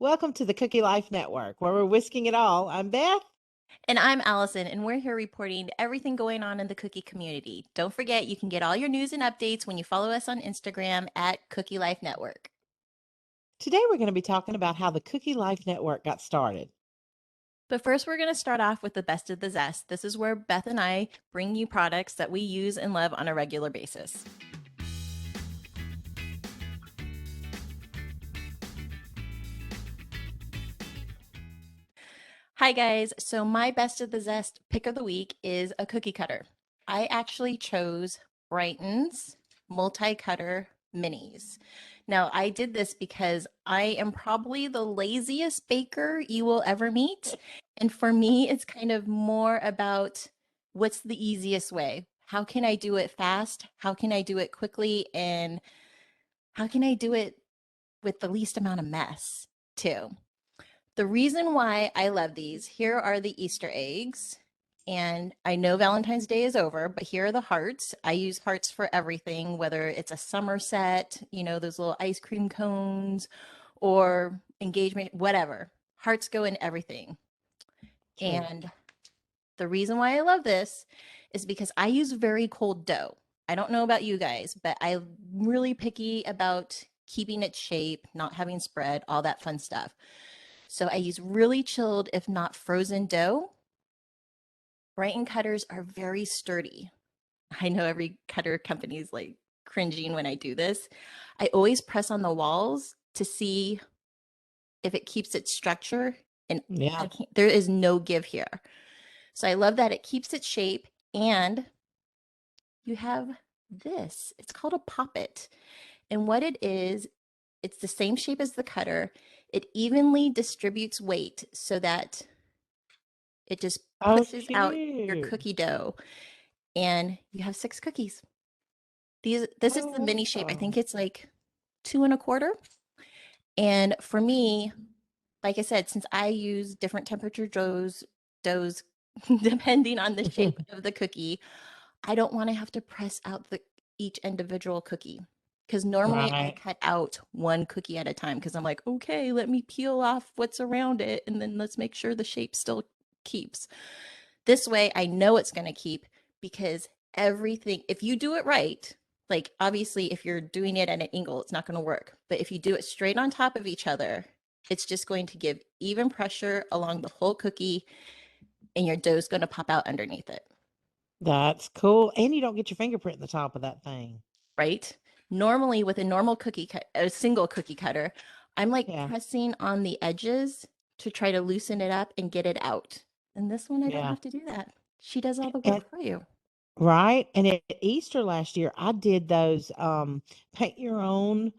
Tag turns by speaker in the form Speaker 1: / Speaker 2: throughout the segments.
Speaker 1: Welcome to the Cookie Lyfe Network, where we're whisking it all. I'm Beth.
Speaker 2: And I'm Alison, and we're here reporting everything going on in the cookie community. Don't forget, you can get all your news and updates when you follow us on Instagram at Cookie Lyfe Network.
Speaker 1: Today we're going to be talking about how the Cookie Lyfe Network got started.
Speaker 2: But first, we're going to start off with the best of the zest. This is where Beth and I bring you products that we use and love on a regular basis. Hi, guys. So, my best of the zest pick of the week is a cookie cutter. I actually chose Brighton's multi cutter minis. Now, I did this because I am probably the laziest baker you will ever meet. And for me, it's kind of more about what's the easiest way? How can I do it fast? How can I do it quickly? And how can I do it with the least amount of mess, too? The reason why I love these, here are the Easter eggs. And I know Valentine's Day is over, but here are the hearts. I use hearts for everything, whether it's a summer set, those little ice cream cones or engagement, whatever. Hearts go in everything.
Speaker 1: True.
Speaker 2: And the reason why I love this is because I use very cold dough. I don't know about you guys, but I'm really picky about keeping its shape, not having spread, all that fun stuff. So I use really chilled, if not frozen dough. Brighton cutters are very sturdy. I know every cutter company is like cringing when I do this. I always press on the walls to see if it keeps its structure, and
Speaker 1: Yeah.
Speaker 2: there is no give here. So I love that it keeps its shape, and you have this. It's called a poppet. And what it is, it's the same shape as the cutter. It evenly distributes weight so that it just
Speaker 1: Oh,
Speaker 2: pushes out your
Speaker 1: cute.
Speaker 2: cookie dough, and you have 6 cookies. This is the
Speaker 1: Oh,
Speaker 2: mini shape. I think
Speaker 1: wow.
Speaker 2: it's like 2 1/4. And for me, like I said, since I use different temperature doughs depending on the shape of the cookie, I don't want to have to press out each individual cookie. Because normally I
Speaker 1: Right.
Speaker 2: cut out one cookie at a time because I'm like, okay, let me peel off what's around it and then let's make sure the shape still keeps. This way, I know it's going to keep because everything, if you do it right, like obviously, if you're doing it at an angle, it's not going to work. But if you do it straight on top of each other, it's just going to give even pressure along the whole cookie and your dough's going to pop out underneath it,
Speaker 1: That's cool. And you don't get your fingerprint in the top of that thing.
Speaker 2: right? Normally, with a normal a single cookie cutter, I'm like
Speaker 1: Yeah.
Speaker 2: pressing on the edges to try to loosen it up and get it out. And this one, I don't
Speaker 1: Yeah.
Speaker 2: have to do that. She does all the
Speaker 1: And
Speaker 2: work for you.
Speaker 1: right. And at Easter last year, I did those paint your own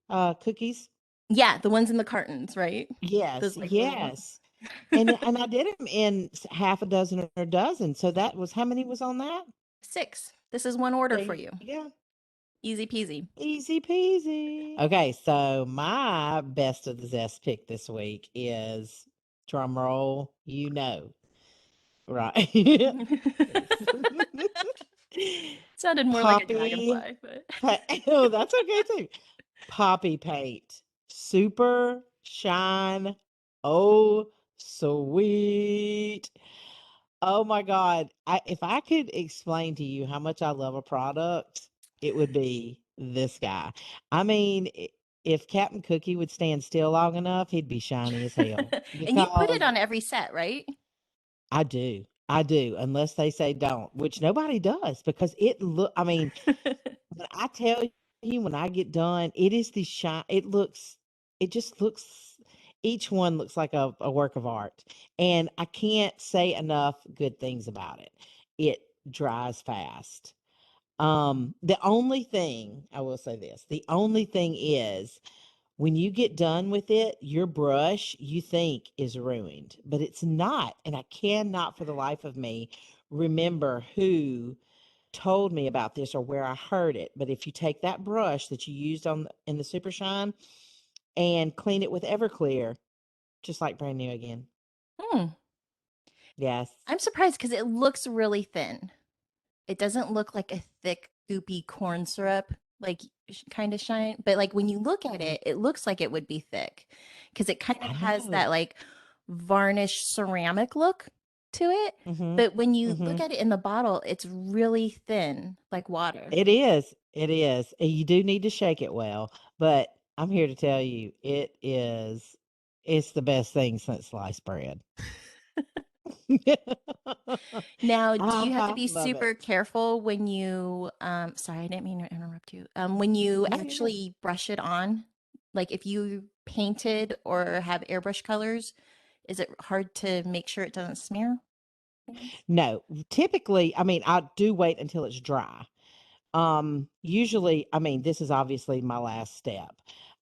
Speaker 1: cookies.
Speaker 2: Yeah, the ones in the cartons, right?
Speaker 1: Yes,
Speaker 2: Those like little
Speaker 1: yes. And I did them in half a dozen or a dozen. So that was how many was on that?
Speaker 2: 6. This is one order
Speaker 1: There
Speaker 2: for
Speaker 1: you
Speaker 2: you.
Speaker 1: go.
Speaker 2: Easy peasy.
Speaker 1: Easy peasy. Okay, so my best of the zest pick this week is drum roll, right?
Speaker 2: Sounded more like a
Speaker 1: Poppy,
Speaker 2: dragonfly, but
Speaker 1: oh, that's okay too. Poppy paint, super shine. Oh, sweet. Oh my God. If I could explain to you how much I love a product, it would be this guy. I mean, if Captain Cookie would stand still long enough, he'd be shiny as hell
Speaker 2: and you put it
Speaker 1: because
Speaker 2: on every set, right?
Speaker 1: I do. I do, unless they say don't, which nobody does because I mean, when I tell you when I get done, it is the shine. It just looks, each one looks like a work of art. And I can't say enough good things about it. It dries fast. The only thing I will say this, the only thing is when you get done with it, your brush you think is ruined, but it's not. And I cannot for the life of me remember who told me about this or where I heard it. But if you take that brush that you used in the Super Shine and clean it with Everclear, just like brand new again.
Speaker 2: Hmm.
Speaker 1: Yes.
Speaker 2: I'm surprised because it looks really thin. It doesn't look like a thick, goopy corn syrup. like kind of shine, but like when you look at it, it looks like it would be thick because it kind of
Speaker 1: I
Speaker 2: has
Speaker 1: know.
Speaker 2: that like varnish ceramic look to it.
Speaker 1: Mhm.
Speaker 2: But when you look
Speaker 1: Mhm.
Speaker 2: at it in the bottle, it's really thin, like water.
Speaker 1: It is. It is. And you do need to shake it well, but I'm here to tell you it's the best thing since sliced bread.
Speaker 2: Now, do you have to
Speaker 1: I
Speaker 2: be
Speaker 1: love
Speaker 2: super
Speaker 1: it.
Speaker 2: careful when you, sorry, I didn't mean to interrupt you. When you
Speaker 1: No, you're good.
Speaker 2: actually brush it on, like if you painted or have airbrush colors, is it hard to make sure it doesn't smear things?
Speaker 1: No, typically, I mean, I do wait until it's dry. Usually, I mean, this is obviously my last step.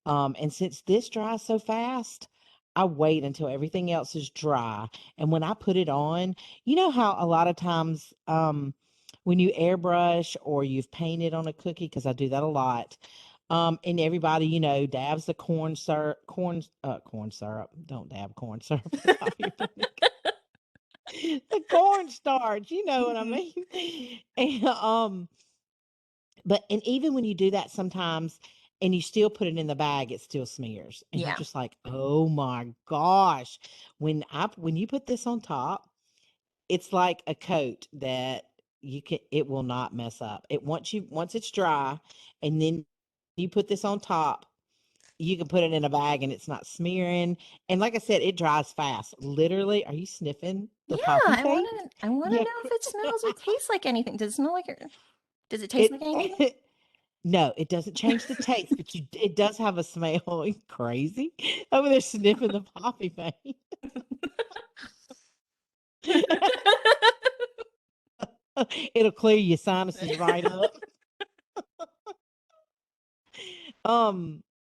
Speaker 1: And since this dries so fast, I wait until everything else is dry. And when I put it on, you know how a lot of times, when you airbrush or you've painted on a cookie, because I do that a lot, and everybody, dabs the corn syrup. Don't dab corn syrup on your the cornstarch, you know what I
Speaker 2: Mhm.
Speaker 1: mean? And, but and even when you do that sometimes and you still put it in the bag, it still smears. And you're
Speaker 2: Yeah.
Speaker 1: just like, "Oh my gosh." When you put this on top, it's like a coat that it will not mess up. Once it's dry and then you put this on top, you can put it in a bag and it's not smearing. And like I said, it dries fast. Literally, are you sniffing the
Speaker 2: Yeah,
Speaker 1: poppy paint?
Speaker 2: I want to
Speaker 1: Yeah.
Speaker 2: know if it smells or tastes like anything. Does it smell like it? Does it taste like anything?
Speaker 1: It no, it doesn't change the taste, but it does have a smell. You crazy over there sniffing the poppy paint. It'll clear your sinuses right up.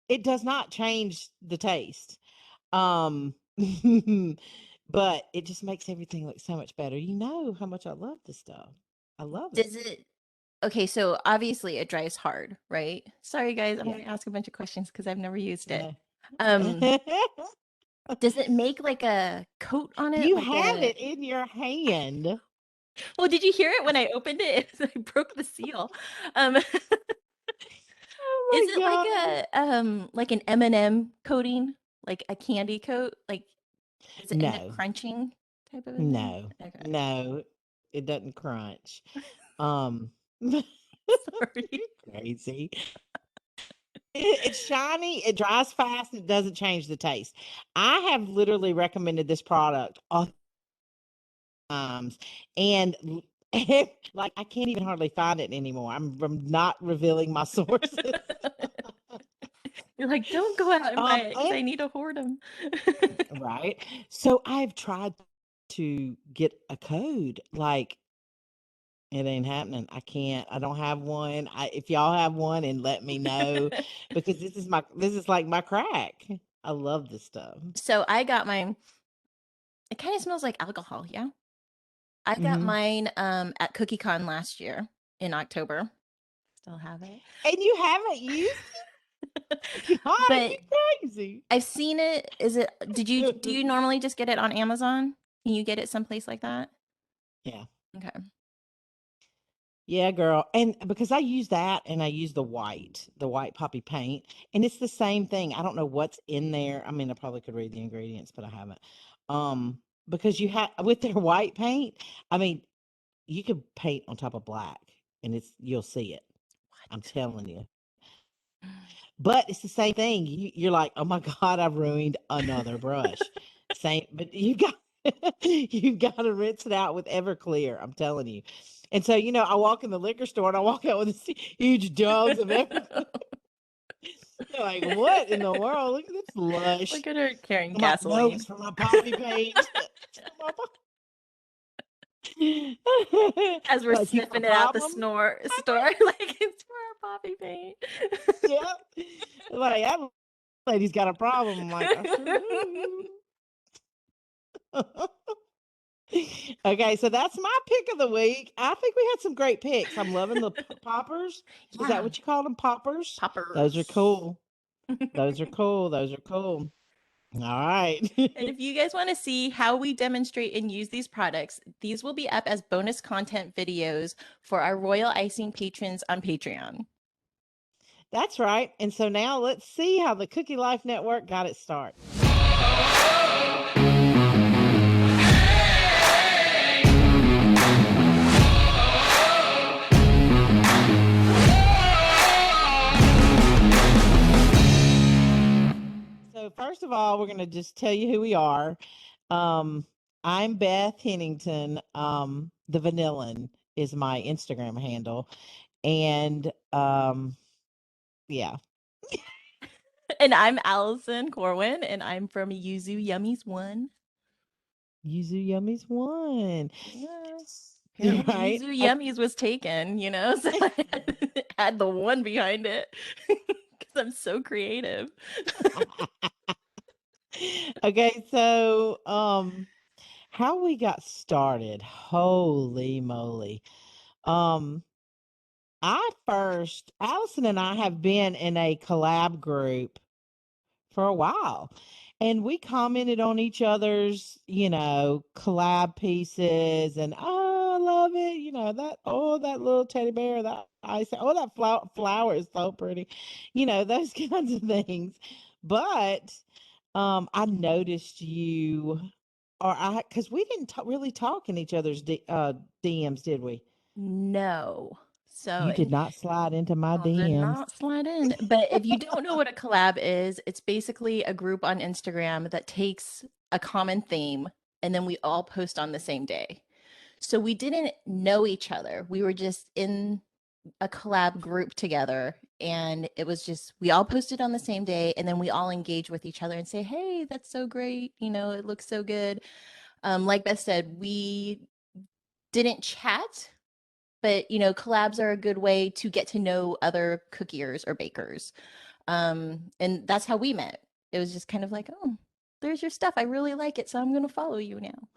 Speaker 1: It does not change the taste. Um, but it just makes everything look so much better. You know how much I love this stuff. I love it.
Speaker 2: Does it Okay, so obviously it dries hard, right? Sorry guys, I'm
Speaker 1: Yeah.
Speaker 2: going to ask a bunch of questions because I've never used it.
Speaker 1: No.
Speaker 2: Um, does it make like a coat on it?
Speaker 1: You
Speaker 2: Like
Speaker 1: have
Speaker 2: a
Speaker 1: it in your hand.
Speaker 2: Well, did you hear it when I opened it? I broke the seal. Um, is
Speaker 1: Oh
Speaker 2: it
Speaker 1: my
Speaker 2: like an M&M coating? Like a candy coat? Like does it end up
Speaker 1: no,
Speaker 2: crunching type of a thing?
Speaker 1: no,
Speaker 2: Okay.
Speaker 1: no, it doesn't crunch.
Speaker 2: Sorry.
Speaker 1: Crazy. It's shiny, it dries fast, it doesn't change the taste. I have literally recommended this product all times, and like I can't even hardly find it anymore. I'm not revealing my sources.
Speaker 2: You're like, don't go out and buy it because
Speaker 1: And
Speaker 2: I need to hoard them.
Speaker 1: right. So I've tried to get a code. Like it ain't happening. I can't. I don't have one. If y'all have one, and let me know because this is like my crack. I love this stuff.
Speaker 2: So I got mine. It kind of smells like alcohol, yeah. I got
Speaker 1: Hmm.
Speaker 2: mine at CookieCon last year in October. Still have it.
Speaker 1: And you haven't used it? God,
Speaker 2: But
Speaker 1: you crazy.
Speaker 2: I've seen it. Do you normally just get it on Amazon? Can you get it someplace like that?
Speaker 1: Yeah.
Speaker 2: Okay.
Speaker 1: Yeah, girl. And because I use that and I use the white poppy paint, and it's the same thing. I don't know what's in there. I mean, I probably could read the ingredients, but I haven't. Because you have with their white paint, I mean, you could paint on top of black and you'll see it. I'm
Speaker 2: What?
Speaker 1: telling you. But it's the same thing. You're like, oh my God, I've ruined another brush. Same, but you got you got to rinse it out with Everclear. I'm telling you. And so, I walk in the liquor store and I walk out with this huge jugs of Everclear. They're like, what in the world? Look at this lush.
Speaker 2: Look at her carrying
Speaker 1: I'm like, no,
Speaker 2: gasoline.
Speaker 1: it's for my poppy paint. It's for my
Speaker 2: As we're
Speaker 1: like, you got a
Speaker 2: sniffing it out the
Speaker 1: problem?
Speaker 2: store, like it's for our poppy paint.
Speaker 1: Yeah. Like, that lady's got a problem. I'm like, I sure do. Okay, so that's my pick of the week. I think we had some great picks. I'm loving the poppers. Is that
Speaker 2: Yeah,
Speaker 1: what you call them? Poppers? Those are
Speaker 2: poppers.
Speaker 1: cool. Those are cool. Those are cool. All right.
Speaker 2: And if you guys want to see how we demonstrate and use these products, these will be up as bonus content videos for our Royal Icing patrons on Patreon.
Speaker 1: That's right. And so now let's see how the Cookie Life Network got its start. So first of all, we're going to just tell you who we are. Um, I'm Beth Hennington. The Vanillin is my Instagram handle, and yeah,
Speaker 2: And I'm Alison Corwin, and I'm from Yuzu Yummies One.
Speaker 1: Yuzu Yummy's one.
Speaker 2: Yeah. Apparently,
Speaker 1: Right?
Speaker 2: Yuzu Yummies was taken, so I had the one behind it because I'm so creative.
Speaker 1: Okay, so how we got started. Holy moly. Um Allison and I have been in a collab group for a while. And we commented on each other's, collab pieces and oh, I love it. That little teddy bear, that ice, oh, that flower is so pretty. Those kinds of things. But I noticed you or I cuz we didn't really talk in each other's DMs, did we?
Speaker 2: No. So,
Speaker 1: You did not slide into my
Speaker 2: I did
Speaker 1: DMs.
Speaker 2: not slide in. But if you don't know what a collab is, it's basically a group on Instagram that takes a common theme and then we all post on the same day. So we didn't know each other. We were just in a collab group together and it was just we all posted on the same day and then we all engage with each other and say, "Hey, that's so great. It looks so good." Like Beth said, we didn't chat, but collabs are a good way to get to know other cookiers or bakers. And that's how we met. It was just kind of like, oh, there's your stuff. I really like it, so I'm gonna follow you now.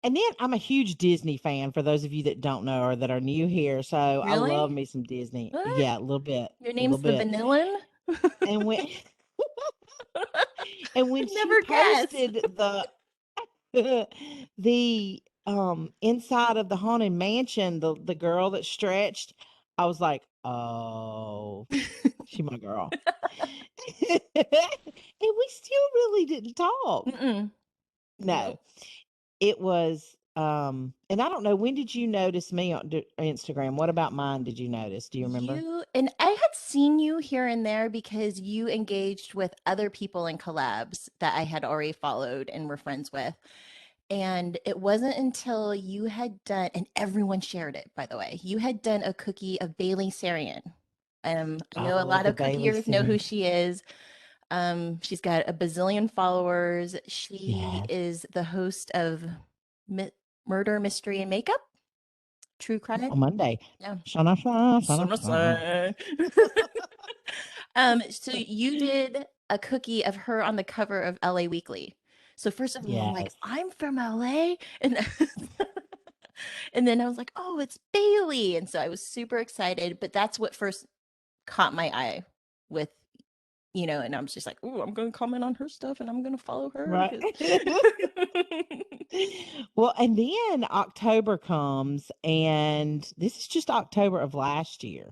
Speaker 1: And then I'm a huge Disney fan for those of you that don't know or that are new here. So I love
Speaker 2: Really?
Speaker 1: me some Disney.
Speaker 2: What?
Speaker 1: Yeah, a little bit.
Speaker 2: Your
Speaker 1: A little
Speaker 2: name's the
Speaker 1: bit.
Speaker 2: Vanillin?
Speaker 1: And when and when she
Speaker 2: Never guess.
Speaker 1: posted the inside of the haunted mansion, the girl that stretched, I was like, oh, she my girl. And we still really didn't talk.
Speaker 2: Mm-mm.
Speaker 1: No.
Speaker 2: Nope.
Speaker 1: It was, and I don't know, when did you notice me on Instagram? What about mine did you notice? Do you remember?
Speaker 2: You and I had seen you here and there because you engaged with other people in collabs that I had already followed and were friends with. And it wasn't until you had done, and everyone shared it, by the way, you had done a cookie of Bailey Sarian. I know a
Speaker 1: Oh,
Speaker 2: lot
Speaker 1: the
Speaker 2: of
Speaker 1: Bailey
Speaker 2: cookiers know who
Speaker 1: series.
Speaker 2: she is. She's got a bazillion followers. She
Speaker 1: Yes.
Speaker 2: is the host of Mi Murder, Mystery, and Makeup, True Crime.
Speaker 1: On Monday.
Speaker 2: Yeah.
Speaker 1: Shana shana,
Speaker 2: So
Speaker 1: shana
Speaker 2: no
Speaker 1: shana.
Speaker 2: say. So you did a cookie of her on the cover of LA Weekly. So first of all, I'm like,
Speaker 1: Yes.
Speaker 2: I'm from LA, and and then I was like, oh, it's Bailey, and so I was super excited. But that's what first caught my eye with, and I'm just like, oh, I'm gonna comment on her stuff, and I'm gonna follow her
Speaker 1: Right.
Speaker 2: because.
Speaker 1: Well, and then October comes, and this is just October of last year.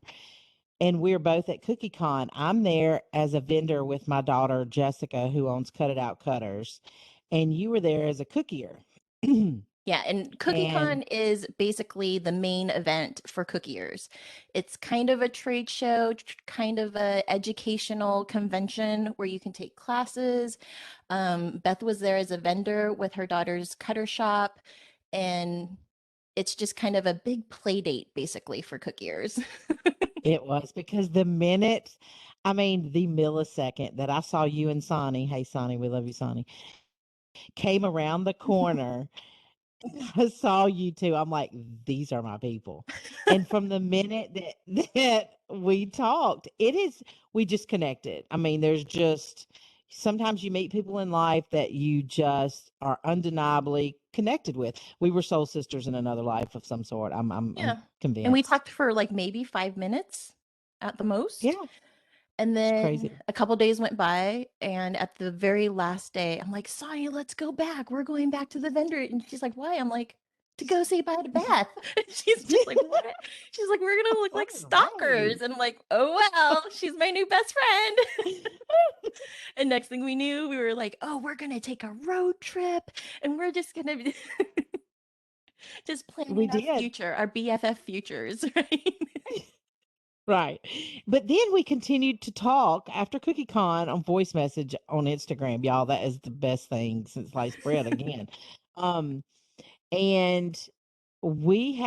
Speaker 1: And we're both at CookieCon. I'm there as a vendor with my daughter Jessica, who owns Cut It Out Cutters, and you were there as a cookier.
Speaker 2: Yeah, and
Speaker 1: And
Speaker 2: CookieCon is basically the main event for cookiers. It's kind of a trade show, kind of a educational convention where you can take classes. Beth was there as a vendor with her daughter's cutter shop, and it's just kind of a big play date basically for cookiers.
Speaker 1: it was because the millisecond that I saw you and Sonny, hey Sonny, we love you, Sonny, came around the corner, I saw you too. I'm like, these are my people. And from the minute that that we talked, we just connected. There's just sometimes you meet people in life that you just are undeniably connected with. We were soul sisters in another life of some sort. I'm
Speaker 2: Yeah. And we
Speaker 1: convinced.
Speaker 2: talked for like maybe 5 minutes at the most.
Speaker 1: Yeah,
Speaker 2: And
Speaker 1: it's
Speaker 2: then
Speaker 1: crazy.
Speaker 2: a couple days went by, and at the very last day, I'm like, Sonia, let's go back. We're going back to the vendor. And she's like, why? I'm like, to go say bye to Beth. She's just like, what? She's like, we're gonna look like
Speaker 1: All right.
Speaker 2: stalkers. And I'm like, oh well, she's my new best friend. And next thing we knew, we were like, oh, we're gonna take a road trip and we're just gonna be just
Speaker 1: We
Speaker 2: planning our
Speaker 1: did.
Speaker 2: future, our BFF futures, right?
Speaker 1: Right. But then we continued to talk after CookieCon on voice message on Instagram. Y'all, that is the best thing since sliced bread again. Um, and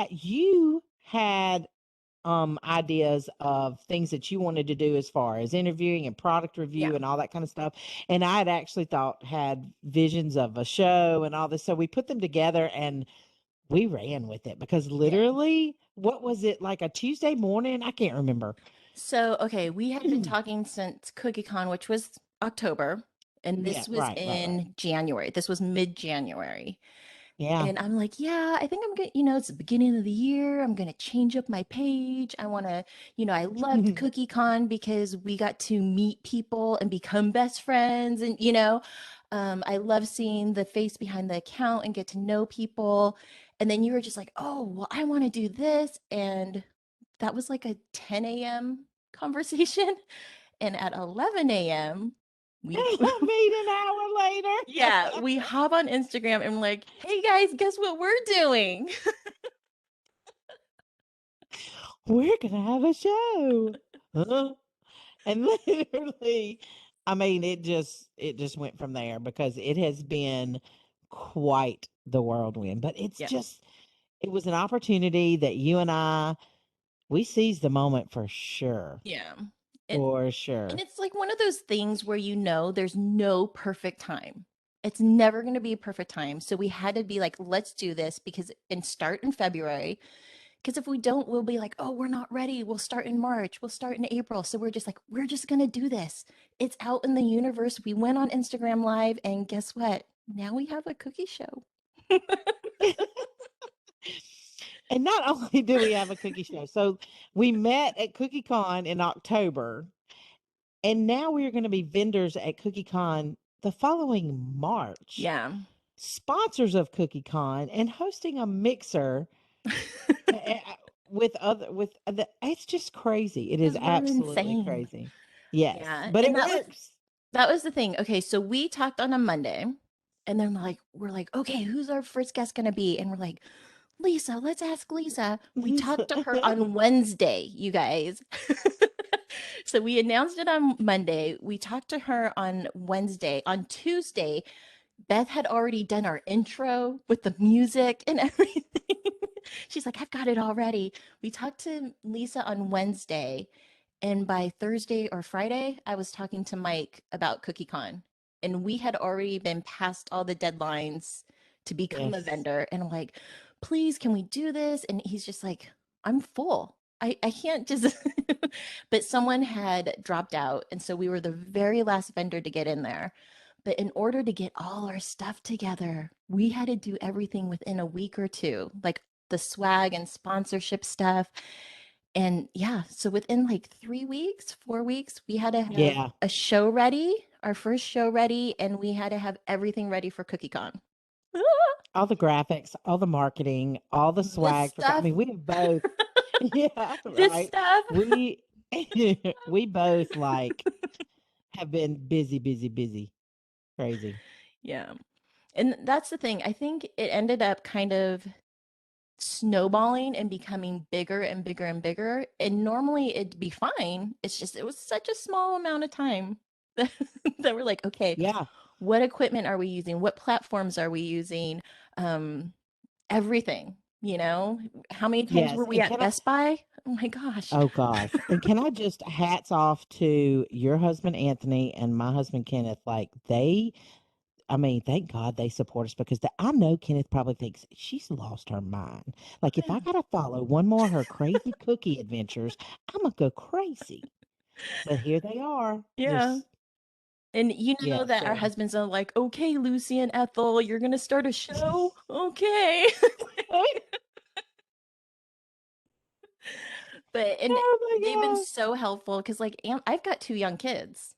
Speaker 1: you had ideas of things that you wanted to do as far as interviewing and product
Speaker 2: Yeah.
Speaker 1: review and all that kind of stuff. And I had actually had visions of a show and all this. So we put them together and we ran with it because
Speaker 2: Yeah.
Speaker 1: literally, what was it, like a Tuesday morning? I can't remember.
Speaker 2: So, okay, we had been talking since CookieCon, which was October, and
Speaker 1: Yeah,
Speaker 2: this was
Speaker 1: right.
Speaker 2: in January. This was mid-January.
Speaker 1: Yeah.
Speaker 2: And I'm like, yeah, I think I'm gonna, it's the beginning of the year. I'm gonna change up my page. I wanna, I loved CookieCon because we got to meet people and become best friends. And, I love seeing the face behind the account and get to know people. And then you were just like, oh, well, I want to do this. And that was like a 10 a.m. conversation. And at 11 a.m., we
Speaker 1: I made an hour
Speaker 2: yeah,
Speaker 1: later.
Speaker 2: we hop on Instagram and we're like, hey guys, guess what we're doing?
Speaker 1: We're gonna have a show. Huh? And literally, I mean, it just went from there because it has been quite the whirlwind. But
Speaker 2: Yeah.
Speaker 1: it was an opportunity that you and we seized the moment for sure.
Speaker 2: Yeah. And
Speaker 1: For
Speaker 2: and
Speaker 1: sure.
Speaker 2: it's like one of those things where there's no perfect time. It's never going to be a perfect time. So we had to be like, let's do this and start in February. Because if we don't, we'll be like, oh, we're not ready. We'll start in March. We'll start in April. So we're just like, we're just going to do this. It's out in the universe. We went on Instagram Live, and guess what? Now we have a cookie show.
Speaker 1: And not only do we have a cookie show, so we met at CookieCon in October, and now we're going to be vendors at CookieCon the following March,
Speaker 2: Yeah.
Speaker 1: sponsors of CookieCon, and hosting a mixer eh, it's just crazy. It is
Speaker 2: Because we're
Speaker 1: absolutely
Speaker 2: insane.
Speaker 1: crazy. Yes,
Speaker 2: Yeah.
Speaker 1: but
Speaker 2: And
Speaker 1: it works.
Speaker 2: that was the thing. Okay, so we talked on a Monday, and then we're like, okay, who's our first guest gonna be? And we're like, Lisa, let's ask Lisa. We talked to her on Wednesday, you guys. So we announced it on Monday. We talked to her on Wednesday. On Tuesday, Beth had already done our intro with the music and everything. She's like, I've got it already. We talked to Lisa on Wednesday, and by Thursday or Friday, I was talking to Mike about CookieCon. And we had already been past all the deadlines to become a
Speaker 1: Yes.
Speaker 2: vendor. And I'm like, please, can we do this? And he's just like, I'm full. I can't just, but someone had dropped out. And so we were the very last vendor to get in there. But in order to get all our stuff together, we had to do everything within a week or two, like the swag and sponsorship stuff. And yeah, so within like 3 weeks, 4 weeks, we had to have
Speaker 1: Yeah.
Speaker 2: a show ready, our first show ready, and we had to have everything ready for CookieCon.
Speaker 1: All the graphics, all the marketing, all the
Speaker 2: This
Speaker 1: swag
Speaker 2: stuff,
Speaker 1: I mean, we have both. Yeah,
Speaker 2: this
Speaker 1: right.
Speaker 2: stuff.
Speaker 1: We we both have been busy, busy, busy. Crazy.
Speaker 2: Yeah. And that's the thing. I think it ended up kind of snowballing and becoming bigger and bigger and bigger. And normally it'd be fine. It's just, it was such a small amount of time that, that we're like, okay,
Speaker 1: Yeah.
Speaker 2: what equipment are we using? What platforms are we using? Everything, How many times were
Speaker 1: Yes.
Speaker 2: we
Speaker 1: And
Speaker 2: at Best Buy? Oh my gosh.
Speaker 1: oh gosh. And can I just hats off to your husband Anthony and my husband Kenneth. I mean, thank God they support us because I know Kenneth probably thinks she's lost her mind. Like, if I
Speaker 2: Yeah.
Speaker 1: gotta follow one more of her crazy cookie adventures, I'm gonna go crazy. But here they are.
Speaker 2: Yeah.
Speaker 1: Just
Speaker 2: And
Speaker 1: yeah,
Speaker 2: that our
Speaker 1: so
Speaker 2: husbands are like, okay, Lucy and Ethel, you're going to start a show? Okay. And
Speaker 1: oh
Speaker 2: they've been
Speaker 1: my
Speaker 2: so helpful because, like, I've got two young kids.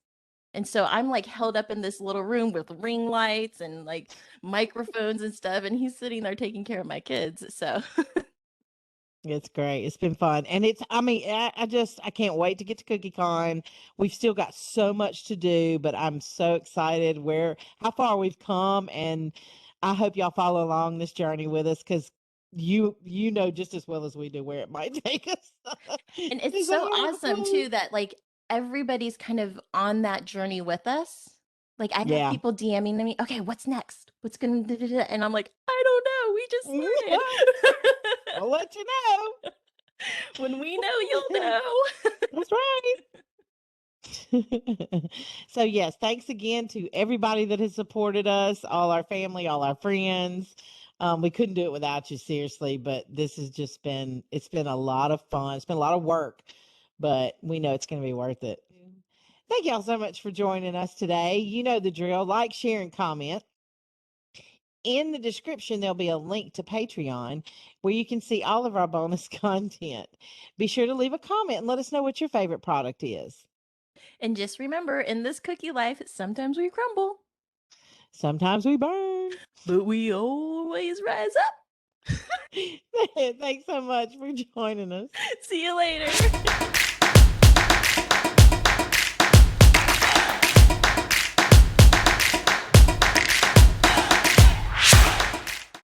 Speaker 2: And so I'm like held up in this little room with ring lights and like microphones and stuff. And he's sitting there taking care of my kids. So
Speaker 1: It's great. It's been fun. And I mean, I can't wait to get to CookieCon. We've still got so much to do, but I'm so excited how far we've come. And I hope y'all follow along this journey with us because you know just as well as we do where it might take us.
Speaker 2: and it's
Speaker 1: It's like,
Speaker 2: so
Speaker 1: I have a
Speaker 2: awesome
Speaker 1: clue.
Speaker 2: too that like everybody's kind of on that journey with us. Like I have
Speaker 1: Yeah.
Speaker 2: people DMing me, okay, what's next? What's gonna da, da, da?" And I'm like, I don't know. We just started.
Speaker 1: I'll let you know.
Speaker 2: When we know, you'll know.
Speaker 1: That's right. So yes, thanks again to everybody that has supported us, all our family, all our friends. We couldn't do it without you, seriously, but this has just it's been a lot of fun. It's been a lot of work, but we know it's going to be worth it. Thank y'all so much for joining us today. You know the drill. Like, share, and comment. In the description, there'll be a link to Patreon where you can see all of our bonus content. Be sure to leave a comment and let us know what your favorite product is.
Speaker 2: And just remember, in this cookie life, sometimes we crumble,
Speaker 1: Sometimes we burn.
Speaker 2: but we always rise up.
Speaker 1: Thanks so much for joining us.
Speaker 2: See you later.